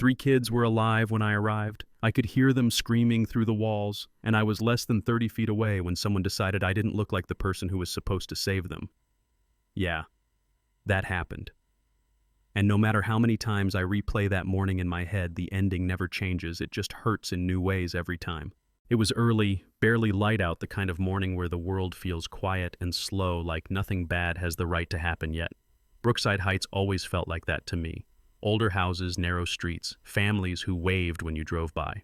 3 kids were alive when I arrived. I could hear them screaming through the walls, and I was less than 30 feet away when someone decided I didn't look like the person who was supposed to save them. Yeah, that happened. And no matter how many times I replay that morning in my head, the ending never changes. It just hurts in new ways every time. It was early, barely light out, the kind of morning where the world feels quiet and slow, like nothing bad has the right to happen yet. Brookside Heights always felt like that to me. Older houses, narrow streets, families who waved when you drove by.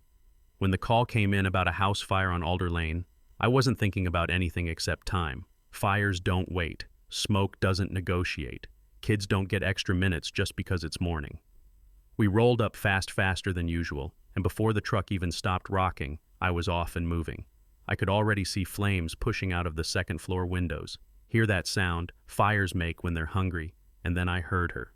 When the call came in about a house fire on Alder Lane, I wasn't thinking about anything except time. Fires don't wait. Smoke doesn't negotiate. Kids don't get extra minutes just because it's morning. We rolled up faster than usual, and before the truck even stopped rocking, I was off and moving. I could already see flames pushing out of the second-floor windows. Hear that sound fires make when they're hungry, and then I heard her.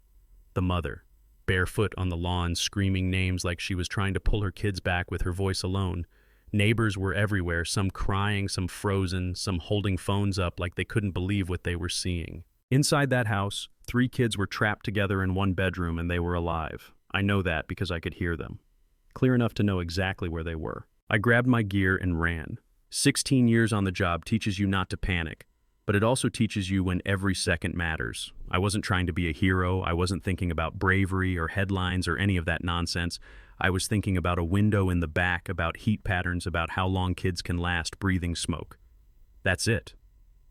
The mother, barefoot on the lawn, screaming names like she was trying to pull her kids back with her voice alone. Neighbors were everywhere, some crying, some frozen, some holding phones up like they couldn't believe what they were seeing. Inside that house, 3 kids were trapped together in one bedroom, and they were alive. I know that because I could hear them. Clear enough to know exactly where they were. I grabbed my gear and ran. 16 years on the job teaches you not to panic, but it also teaches you when every second matters. I wasn't trying to be a hero. I wasn't thinking about bravery or headlines or any of that nonsense. I was thinking about a window in the back, about heat patterns, about how long kids can last breathing smoke. That's it.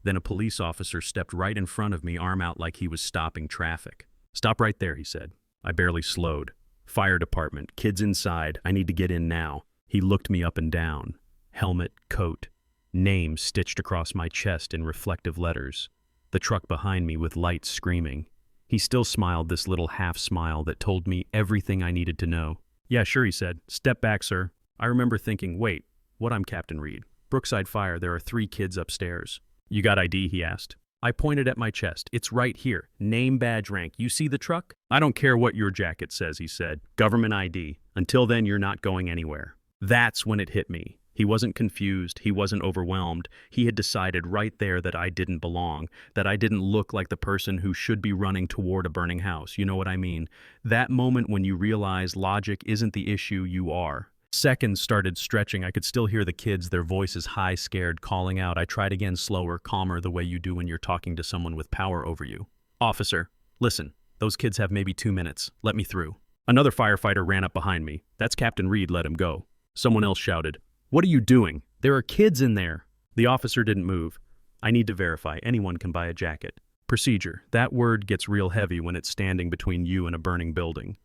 Then a police officer stepped right in front of me, arm out like he was stopping traffic. "Stop right there," he said. I barely slowed. "Fire department, kids inside, I need to get in now." He looked me up and down. Helmet, coat, name stitched across my chest in reflective letters. The truck behind me with lights screaming. He still smiled, this little half smile that told me everything I needed to know. "Yeah, sure," he said. "Step back, sir." I remember thinking, wait, what? I'm Captain Reed. Brookside Fire, there are 3 kids upstairs. "You got ID?" he asked. I pointed at my chest. "It's right here. Name, badge, rank. You see the truck?" "I don't care what your jacket says," he said. "Government ID. Until then, you're not going anywhere." That's when it hit me. He wasn't confused. He wasn't overwhelmed. He had decided right there that I didn't belong, that I didn't look like the person who should be running toward a burning house. You know what I mean? That moment when you realize logic isn't the issue, you are. Seconds started stretching. I could still hear the kids, their voices high, scared, calling out. I tried again, slower, calmer, the way you do when you're talking to someone with power over you. "Officer, listen, those kids have maybe 2 minutes. Let me through." Another firefighter ran up behind me. "That's Captain Reed, let him go." Someone else shouted, "What are you doing? There are kids in there." The officer didn't move. "I need to verify. Anyone can buy a jacket." Procedure. That word gets real heavy when it's standing between you and a burning building.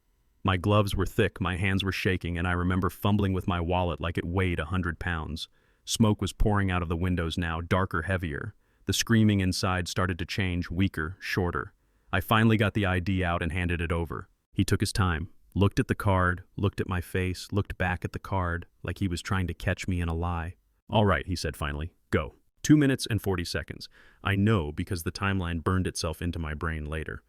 My gloves were thick, my hands were shaking, and I remember fumbling with my wallet like it weighed 100 pounds. Smoke was pouring out of the windows now, darker, heavier. The screaming inside started to change, weaker, shorter. I finally got the ID out and handed it over. He took his time. Looked at the card, looked at my face, looked back at the card, like he was trying to catch me in a lie. "All right," he said finally. "Go." 2 minutes and 40 seconds. I know because the timeline burned itself into my brain later.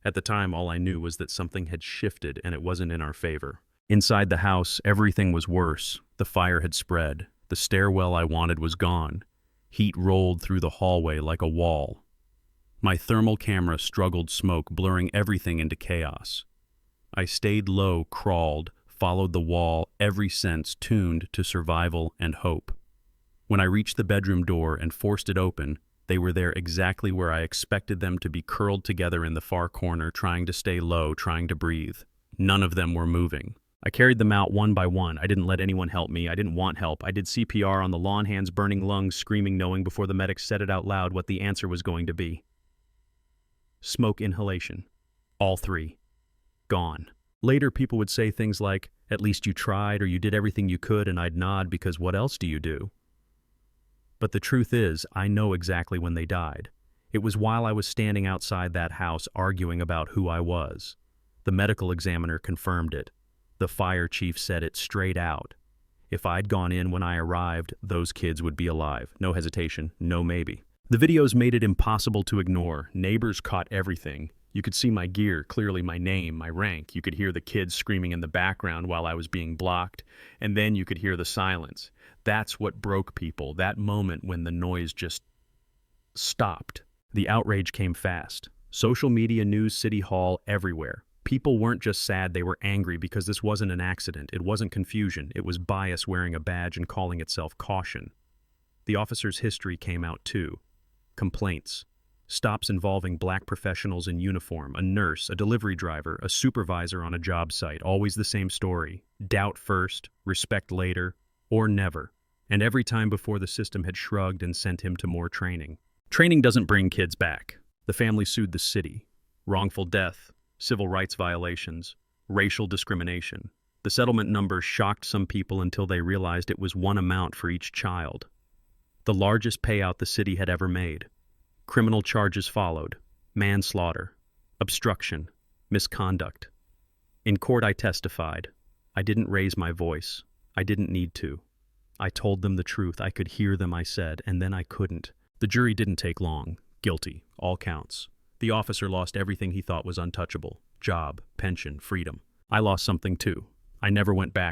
At the time, all I knew was that something had shifted and it wasn't in our favor. Inside the house, everything was worse. The fire had spread. The stairwell I wanted was gone. Heat rolled through the hallway like a wall. My thermal camera struggled, smoke blurring everything into chaos. I stayed low, crawled, followed the wall, every sense tuned to survival and hope. When I reached the bedroom door and forced it open, they were there exactly where I expected them to be, curled together in the far corner, trying to stay low, trying to breathe. None of them were moving. I carried them out one by one. I didn't let anyone help me. I didn't want help. I did CPR on the lawn, hands burning, lungs screaming, knowing before the medics said it out loud what the answer was going to be. Smoke inhalation. All 3. Gone. Later, people would say things like, "At least you tried," or "You did everything you could," and I'd nod because what else do you do? But the truth is, I know exactly when they died. It was while I was standing outside that house arguing about who I was. The medical examiner confirmed it. The fire chief said it straight out. If I'd gone in when I arrived, those kids would be alive. No hesitation, no maybe. The videos made it impossible to ignore. Neighbors caught everything. You could see my gear, clearly my name, my rank. You could hear the kids screaming in the background while I was being blocked. And then you could hear the silence. That's what broke people, that moment when the noise just stopped. The outrage came fast. Social media, news, city hall, everywhere. People weren't just sad, they were angry because this wasn't an accident, it wasn't confusion, it was bias wearing a badge and calling itself caution. The officer's history came out too. Complaints. Stops involving black professionals in uniform, a nurse, a delivery driver, a supervisor on a job site, always the same story. Doubt first, respect later, or never. And every time before the system had shrugged and sent him to more training. Training doesn't bring kids back. The family sued the city. Wrongful death, civil rights violations, racial discrimination. The settlement number shocked some people until they realized it was one amount for each child. The largest payout the city had ever made. Criminal charges followed: manslaughter, obstruction, misconduct. In court I testified. I didn't raise my voice. I didn't need to. I told them the truth. I could hear them, I said, and then I couldn't. The jury didn't take long. Guilty, all counts. The officer lost everything he thought was untouchable: job, pension, freedom. I lost something too. I never went back.